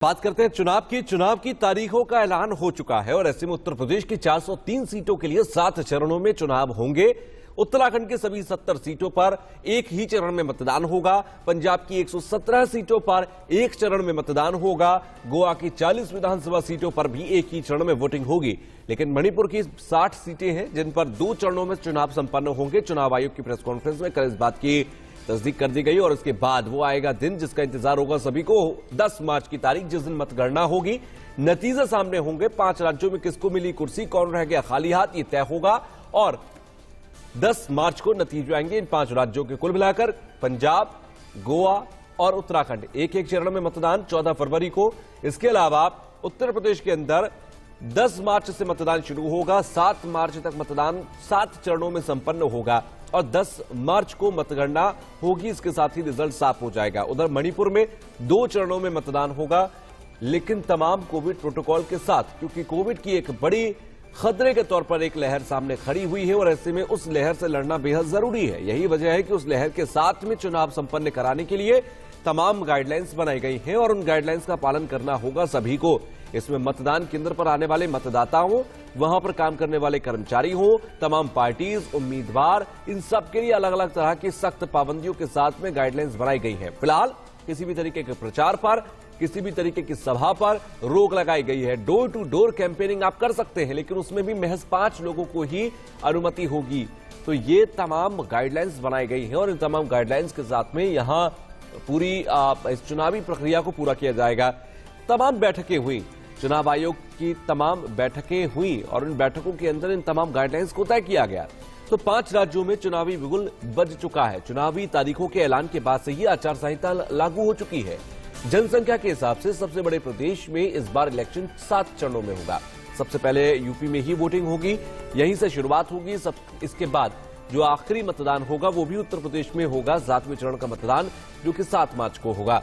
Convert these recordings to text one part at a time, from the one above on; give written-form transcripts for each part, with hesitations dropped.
बात करते हैं चुनाव की तारीखों का ऐलान हो चुका है और ऐसे में उत्तर प्रदेश की 403 सीटों के लिए 7 चरणों में चुनाव होंगे। उत्तराखंड के सभी 70 सीटों पर एक ही चरण में मतदान होगा। पंजाब की 117 सीटों पर एक चरण में मतदान होगा। गोवा की 40 विधानसभा सीटों पर भी एक ही चरण में वोटिंग होगी। लेकिन मणिपुर की 60 सीटें हैं जिन पर 2 चरणों में चुनाव संपन्न होंगे। चुनाव आयोग की प्रेस कॉन्फ्रेंस में कल इस बात की तस्दीक कर दी गई और इसके बाद वो आएगा दिन जिसका इंतजार होगा सभी को, 10 मार्च की तारीख, जिस दिन मतगणना होगी। नतीजे सामने होंगे। 5 राज्यों में किसको मिली कुर्सी, कौन रह गया खाली हाथ, ये तय होगा और 10 मार्च को नतीजे आएंगे इन 5 राज्यों के। कुल मिलाकर पंजाब, गोवा और उत्तराखंड एक एक चरण में मतदान 14 फरवरी को। इसके अलावा उत्तर प्रदेश के अंदर 10 मार्च से मतदान शुरू होगा। 7 मार्च तक मतदान 7 चरणों में संपन्न होगा और 10 मार्च को मतगणना होगी। इसके साथ ही रिजल्ट साफ हो जाएगा। उधर मणिपुर में 2 चरणों में मतदान होगा, लेकिन तमाम कोविड प्रोटोकॉल के साथ, क्योंकि कोविड की एक बड़ी खतरे के तौर पर एक लहर सामने खड़ी हुई है और ऐसे में उस लहर से लड़ना बेहद जरूरी है। यही वजह है कि उस लहर के साथ में चुनाव संपन्न कराने के लिए तमाम गाइडलाइंस बनाई गई हैं और उन गाइडलाइंस का पालन करना होगा सभी को। इसमें मतदान केंद्र पर आने वाले मतदाताओं, वहां पर काम करने वाले कर्मचारी हो, तमाम पार्टीज, उम्मीदवार, इन सब के लिए अलग अलग तरह की सख्त पाबंदियों के साथ में गाइडलाइंस बनाई गई हैं। फिलहाल किसी भी तरीके के प्रचार पर, किसी भी तरीके की सभा पर रोक लगाई गई है। डोर टू डोर कैंपेनिंग आप कर सकते हैं, लेकिन उसमें भी महज 5 लोगों को ही अनुमति होगी। तो ये तमाम गाइडलाइंस बनाई गई हैं और इन तमाम गाइडलाइंस के साथ में यहां पूरी इस चुनावी प्रक्रिया को पूरा किया जाएगा। तमाम बैठकें हुई, चुनाव आयोग की तमाम बैठकें हुई और इन बैठकों के अंदर इन तमाम गाइडलाइंस को तय किया गया। तो 5 राज्यों में चुनावी बिगुल बज चुका है। चुनावी तारीखों के ऐलान के बाद से ही आचार संहिता लागू हो चुकी है। जनसंख्या के हिसाब से सबसे बड़े प्रदेश में इस बार इलेक्शन 7 चरणों में होगा। सबसे पहले यूपी में ही वोटिंग होगी, यहीं से शुरुआत होगी। इसके बाद जो आखिरी मतदान होगा वो भी उत्तर प्रदेश में होगा, 7वें चरण का मतदान, जो कि 7 मार्च को होगा।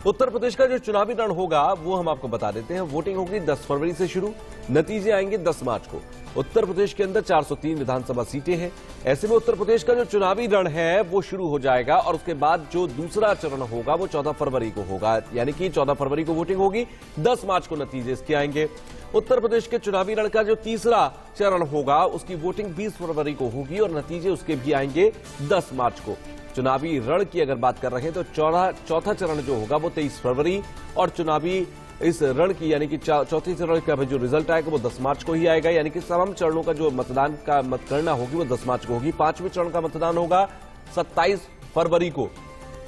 उत्तर प्रदेश का जो चुनावी रण होगा वो हम आपको बता देते हैं। वोटिंग होगी 10 फरवरी से शुरू, नतीजे आएंगे 10 मार्च को। उत्तर प्रदेश के अंदर 403 विधानसभा सीटें हैं। ऐसे में उत्तर प्रदेश का जो चुनावी रण है वो शुरू हो जाएगा और उसके बाद जो दूसरा चरण होगा वो 14 फरवरी को होगा, यानी कि 14 फरवरी को वोटिंग होगी, 10 मार्च को नतीजे इसके आएंगे। उत्तर प्रदेश के चुनावी रण का जो तीसरा चरण होगा उसकी वोटिंग 20 फरवरी को होगी और नतीजे उसके भी आएंगे 10 मार्च को। चुनावी रण की अगर बात कर रहे हैं तो चौथा चरण जो होगा वो 23 फरवरी और चुनावी इस रण की यानी कि चौथे चरण का जो रिजल्ट आएगा वो 10 मार्च को ही आएगा। यानी कि तमाम चरणों का जो मतगणना होगी वो 10 मार्च को होगी। 5वें चरण का मतदान होगा 27 फरवरी को।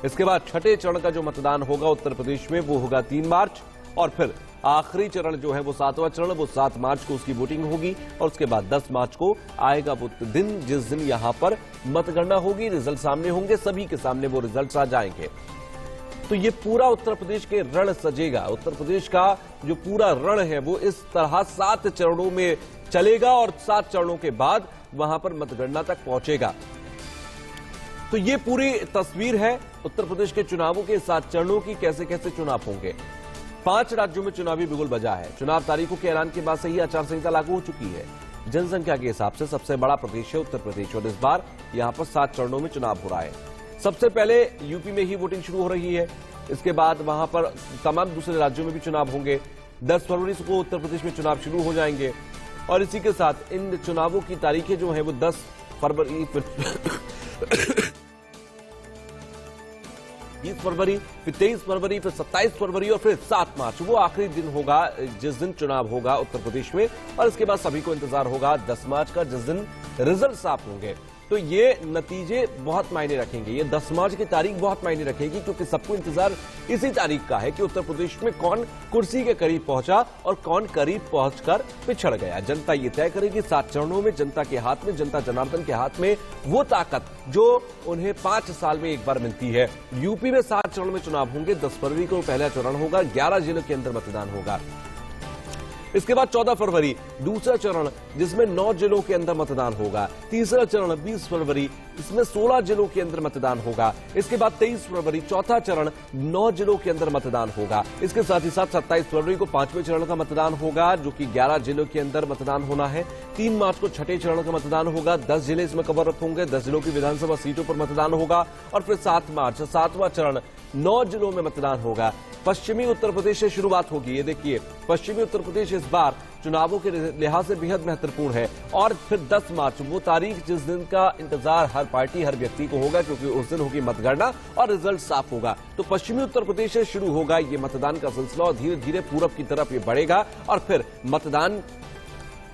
इसके बाद 6ठे चरण का जो मतदान होगा उत्तर प्रदेश में वो होगा 3 मार्च और फिर आखिरी चरण जो है वो 7वां चरण, वो 7 मार्च को उसकी वोटिंग होगी और उसके बाद 10 मार्च को आएगा वो दिन जिस दिन यहां पर मतगणना होगी, रिजल्ट सामने होंगे, सभी के सामने वो रिजल्ट आ जाएंगे। तो ये पूरा उत्तर प्रदेश के रण सजेगा। उत्तर प्रदेश का जो पूरा रण है वो इस तरह 7 चरणों में चलेगा और 7 चरणों के बाद वहां पर मतगणना तक पहुंचेगा। तो ये पूरी तस्वीर है उत्तर प्रदेश के चुनावों के 7 चरणों की, कैसे कैसे चुनाव होंगे। 5 राज्यों में चुनावी बिगुल बजा है। चुनाव तारीखों के ऐलान के बाद से ही आचार संहिता लागू हो चुकी है। जनसंख्या के हिसाब से सबसे बड़ा प्रदेश है उत्तर प्रदेश और इस बार यहां पर 7 चरणों में चुनाव हो रहा है। सबसे पहले यूपी में ही वोटिंग शुरू हो रही है, इसके बाद वहां पर तमाम दूसरे राज्यों में भी चुनाव होंगे। 10 फरवरी को उत्तर प्रदेश में चुनाव शुरू हो जाएंगे और इसी के साथ इन चुनावों की तारीखें जो है वो 10 फरवरी 20 फरवरी, फिर 23 फरवरी, फिर 27 फरवरी और फिर 7 मार्च, वो आखिरी दिन होगा जिस दिन चुनाव होगा उत्तर प्रदेश में। और इसके बाद सभी को इंतजार होगा 10 मार्च का, जिस दिन रिजल्ट साफ होंगे। तो ये नतीजे बहुत मायने रखेंगे, ये 10 मार्च की तारीख बहुत मायने रखेगी, क्योंकि सबको इंतजार इसी तारीख का है कि उत्तर प्रदेश में कौन कुर्सी के करीब पहुंचा और कौन करीब पहुंचकर पिछड़ गया। जनता ये तय करेगी 7 चरणों में। जनता के हाथ में, जनता जनार्दन के हाथ में वो ताकत जो उन्हें 5 साल में एक बार मिलती है। यूपी में 7 चरणों में चुनाव होंगे। 10 फरवरी को पहला चरण होगा, 11 जिलों के अंदर मतदान होगा। इसके बाद 14 फरवरी दूसरा चरण जिसमें 9 जिलों के अंदर मतदान होगा। तीसरा चरण 20 फरवरी, इसमें 16 जिलों के अंदर मतदान होगा। इसके बाद 23 फरवरी चौथा चरण 9 जिलों के अंदर मतदान होगा। इसके साथ ही साथ 27 फरवरी को 5वें चरण का मतदान होगा, जो कि 11 जिलों के अंदर मतदान होना है। 3 मार्च को छठे चरण का मतदान होगा। 10 जिले इसमें कवर अप होंगे। 10 जिलों की विधानसभा सीटों पर मतदान होगा। और फिर 7 मार्च 7वां चरण 9 जिलों में मतदान होगा। पश्चिमी उत्तर प्रदेश से शुरुआत होगी। ये देखिए, पश्चिमी उत्तर प्रदेश इस बार चुनावों के लिहाज से बेहद महत्वपूर्ण है। और फिर 10 मार्च वो तारीख जिस दिन का इंतजार हर पार्टी हर व्यक्ति को होगा, क्योंकि उस दिन होगी मतगणना और रिजल्ट साफ होगा। तो पश्चिमी उत्तर प्रदेश से शुरू होगा ये मतदान का सिलसिला और धीरे धीरे पूरब की तरफ ये बढ़ेगा। और फिर मतदान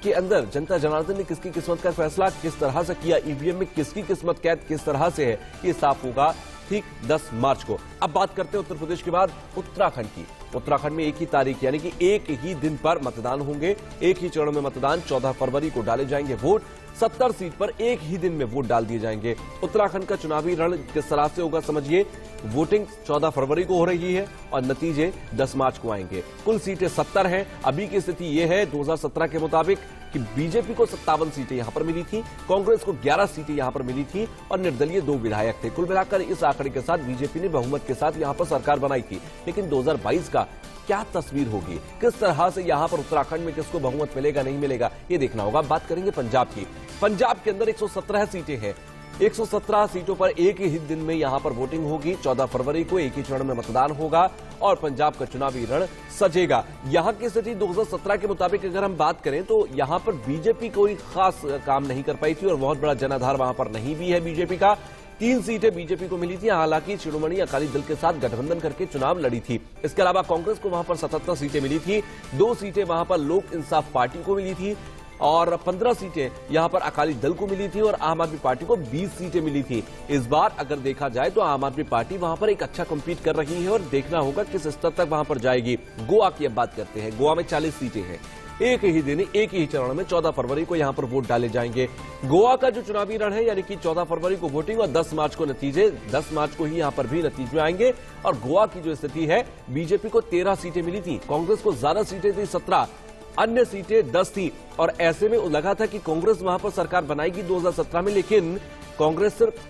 के अंदर जनता जनार्दन ने किसकी किस्मत का फैसला किस तरह से किया, ईवीएम में किसकी किस्मत कैद किस तरह से है, ये साफ होगा ठीक 10 मार्च को। अब बात करते हैं उत्तर प्रदेश के बाद उत्तराखंड की। उत्तराखंड में एक ही तारीख यानी कि एक ही दिन पर मतदान होंगे। एक ही चरण में मतदान 14 फरवरी को डाले जाएंगे वोट। 70 सीट पर एक ही दिन में वोट डाल दिए जाएंगे। उत्तराखंड का चुनावी रण किस तरह से होगा समझिए। वोटिंग 14 फरवरी को हो रही है और नतीजे 10 मार्च को आएंगे। कुल सीटें 70 हैं। अभी की स्थिति यह है 2017 के मुताबिक कि बीजेपी को 57 सीटें यहां पर मिली थी, कांग्रेस को 11 सीटें यहां पर मिली थी और निर्दलीय 2 विधायक थे। कुल मिलाकर इस आंकड़े के साथ बीजेपी ने बहुमत के साथ यहां पर सरकार बनाई थी। लेकिन 2022 का क्या तस्वीर होगी, किस तरह से यहां पर उत्तराखंड में किसको बहुमत मिलेगा नहीं मिलेगा, ये देखना होगा। बात करेंगे पंजाब की। पंजाब के अंदर 117 सीटें हैं। 117 सीटों पर एक ही दिन में यहां पर वोटिंग होगी। 14 फरवरी को एक ही चरण में मतदान होगा और पंजाब का चुनावी रण सजेगा। यहां की स्थिति 2017 के मुताबिक अगर हम बात करें तो यहां पर बीजेपी कोई खास काम नहीं कर पाई थी और बहुत बड़ा जनाधार वहां पर नहीं भी है बीजेपी का। 3 सीटें बीजेपी को मिली थी। हालांकि शिरोमणि अकाली दल के साथ गठबंधन करके चुनाव लड़ी थी। इसके अलावा कांग्रेस को वहां पर 77 सीटें मिली थी। 2 सीटें वहां पर लोक इंसाफ पार्टी को मिली थी और 15 सीटें यहां पर अकाली दल को मिली थी और आम आदमी पार्टी को 20 सीटें मिली थी। इस बार अगर देखा जाए तो आम आदमी पार्टी वहां पर एक अच्छा कम्पीट कर रही है और देखना होगा किस स्तर तक वहां पर जाएगी। गोवा की अब बात करते हैं। गोवा में 40 सीटें हैं। एक ही दिन एक ही चरण में 14 फरवरी को यहां पर वोट डाले जाएंगे। गोवा का जो चुनावी रण है यानी कि 14 फरवरी को वोटिंग और 10 मार्च को नतीजे। 10 मार्च को ही यहां पर भी नतीजे आएंगे। और गोवा की जो स्थिति है, बीजेपी को 13 सीटें मिली थी, कांग्रेस को ज्यादा सीटें थी 17, अन्य सीटें 10 थी। और ऐसे में लगा था कि कांग्रेस वहां पर सरकार बनाएगी 2017 में, लेकिन कांग्रेस सिर्फ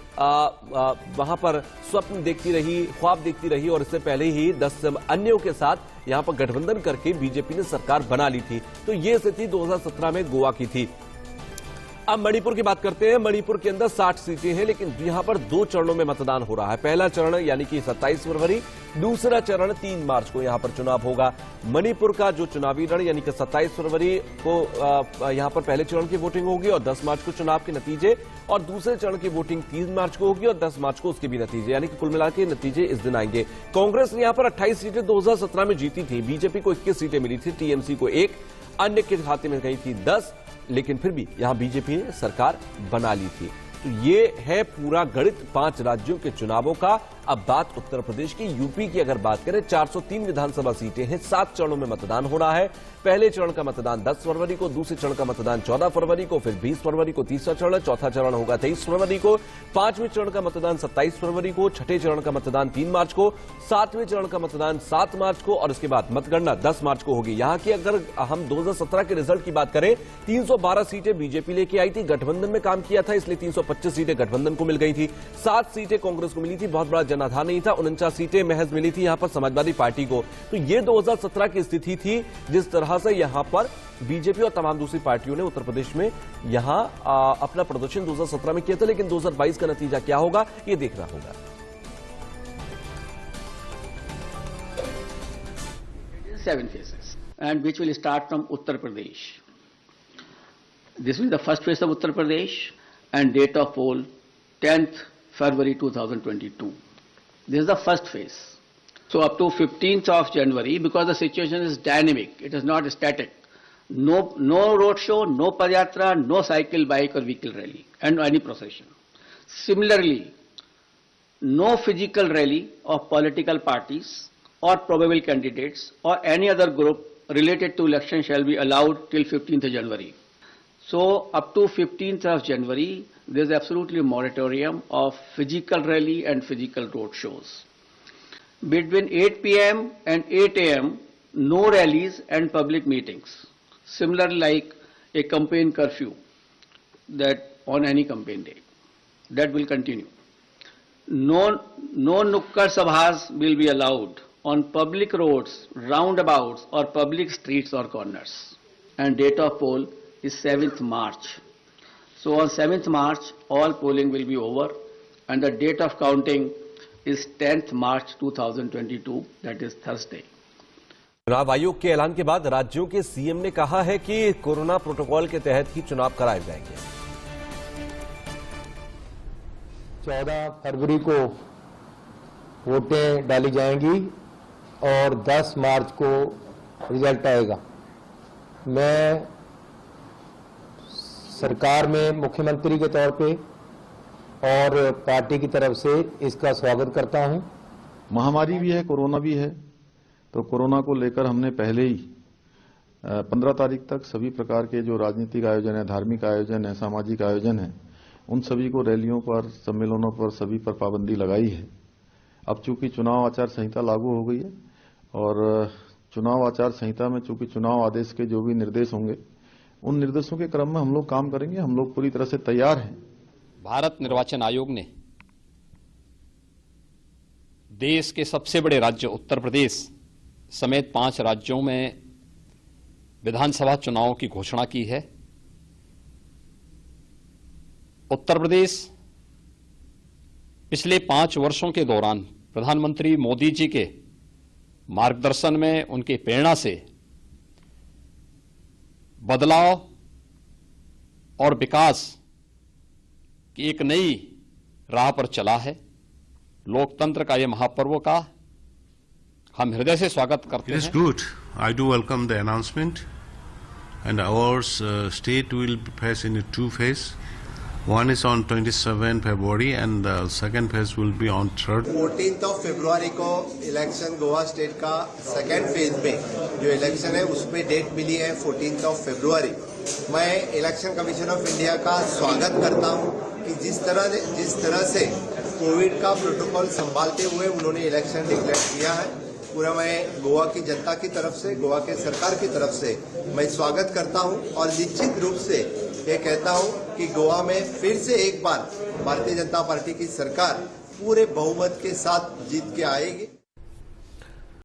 वहां पर स्वप्न देखती रही, ख्वाब देखती रही और इससे पहले ही 10 अन्यों के साथ यहां पर गठबंधन करके बीजेपी ने सरकार बना ली थी। तो ये स्थिति 2017 में गोवा की थी। अब मणिपुर की बात करते हैं। मणिपुर के अंदर 60 सीटें हैं, लेकिन यहां पर 2 चरणों में मतदान हो रहा है। पहला चरण यानी कि 27 फरवरी, दूसरा चरण 3 मार्च को यहां पर चुनाव होगा। मणिपुर का जो चुनावी रण यानी कि 27 फरवरी को यहां पर पहले चरण की वोटिंग होगी और 10 मार्च को चुनाव के नतीजे, और दूसरे चरण की वोटिंग 3 मार्च को होगी और 10 मार्च को उसके भी नतीजे, यानी कि कुल मिला के नतीजे इस दिन आएंगे। कांग्रेस ने यहां पर 28 सीटें 2017 में जीती थी। बीजेपी को 21 सीटें मिली थी, टीएमसी को 1, अन्य के खाते में गई थी 10, लेकिन फिर भी यहां बीजेपी ने सरकार बना ली थी। तो ये है पूरा गणित 5 राज्यों के चुनावों का। अब बात उत्तर प्रदेश की। यूपी की अगर बात करें, 403 विधानसभा सीटें हैं, 7 चरणों में मतदान हो रहा है। पहले चरण का मतदान 10 फरवरी को, दूसरे चरण का मतदान 14 फरवरी को, फिर 20 फरवरी को तीसरा चरण, चौथा चरण होगा 23 फरवरी को, 5वें चरण का मतदान 27 फरवरी को, छठे चरण का मतदान 3 मार्च को, 7वें चरण का मतदान 7 मार्च को और उसके बाद मतगणना 10 मार्च को होगी। यहां की अगर हम 2017 के रिजल्ट की बात करें, 312 सीटें बीजेपी लेके आई थी, गठबंधन में काम किया था इसलिए 325 सीटें गठबंधन को मिल गई थी, 7 सीटें कांग्रेस को मिली थी, बहुत बड़ा जनाधार नहीं था, 49 सीटें महज मिली थी यहां पर समाजवादी पार्टी को। तो ये 2017 की स्थिति थी, जिस तरह से यहां पर बीजेपी और तमाम दूसरी पार्टियों ने उत्तर प्रदेश में यहां अपना प्रदर्शन 2017 में किया था। लेकिन 2022 का नतीजा क्या होगा, ये देखना होगा। 7 phases, and which will start from Uttar Pradesh. This will be the first phase of Uttar Pradesh, and date of poll 10th February 2022. This is the first phase. So up to 15th of January, because the situation is dynamic, it is not static. No road show, no padyatra, no cycle, bike or vehicle rally, and any procession. Similarly, no physical rally of political parties or probable candidates or any other group related to election shall be allowed till 15th January. So up to 15th of January, there is absolutely a moratorium of physical rally and physical road shows. Between 8 p.m. and 8 a.m., no rallies and public meetings. similarly like a campaign curfew that on any campaign day. That will continue. No nukkad sabhas will be allowed on public roads, roundabouts or public streets or corners. And date of poll is 7th March. So on 7th March, all polling will be over and the date of counting is 10th March 2022, that is Thursday. चुनाव आयोग के ऐलान के बाद राज्यों के CM ने कहा है कि कोरोना प्रोटोकॉल के तहत ही चुनाव कराए जाएंगे। 14 फरवरी को वोटें डाली जाएंगी और 10 मार्च को रिजल्ट आएगा। मैं सरकार में मुख्यमंत्री के तौर पे और पार्टी की तरफ से इसका स्वागत करता हूं। महामारी भी है, कोरोना भी है, तो कोरोना को लेकर हमने पहले ही 15 तारीख तक सभी प्रकार के जो राजनीतिक आयोजन है, धार्मिक आयोजन है, सामाजिक आयोजन है, उन सभी को रैलियों पर, सम्मेलनों पर सभी पर पाबंदी लगाई है। अब चूंकि चुनाव आचार संहिता लागू हो गई है और चुनाव आचार संहिता में चूंकि चुनाव आदेश के जो भी निर्देश होंगे, उन निर्देशों के क्रम में हम लोग काम करेंगे। हम लोग पूरी तरह से तैयार हैं। भारत निर्वाचन आयोग ने देश के सबसे बड़े राज्य उत्तर प्रदेश समेत 5 राज्यों में विधानसभा चुनावों की घोषणा की है। उत्तर प्रदेश पिछले 5 वर्षों के दौरान प्रधानमंत्री मोदी जी के मार्गदर्शन में, उनके प्रेरणा से बदलाव और विकास की एक नई राह पर चला है। लोकतंत्र का यह महापर्व का हम हृदय से स्वागत करते हैं। It is good. I do welcome the announcement, and our state will pass in 2 phases. One is on 27 February and the second phase will be on 3rd. 14th of February को इलेक्शन गोवा स्टेट का second phase में जो election है उसमें date मिली है 14th of February। मैं election commission of India का स्वागत करता हूं कि जिस तरह से कोविड का प्रोटोकॉल संभालते हुए उन्होंने इलेक्शन डिक्लेयर किया है, पूरा मैं गोवा की जनता की तरफ से, गोवा के सरकार की तरफ से मैं स्वागत करता हूं और निश्चित रूप से ये कहता हूं कि गोवा में फिर से एक बार भारतीय जनता पार्टी की सरकार पूरे बहुमत के साथ जीत के आएगी।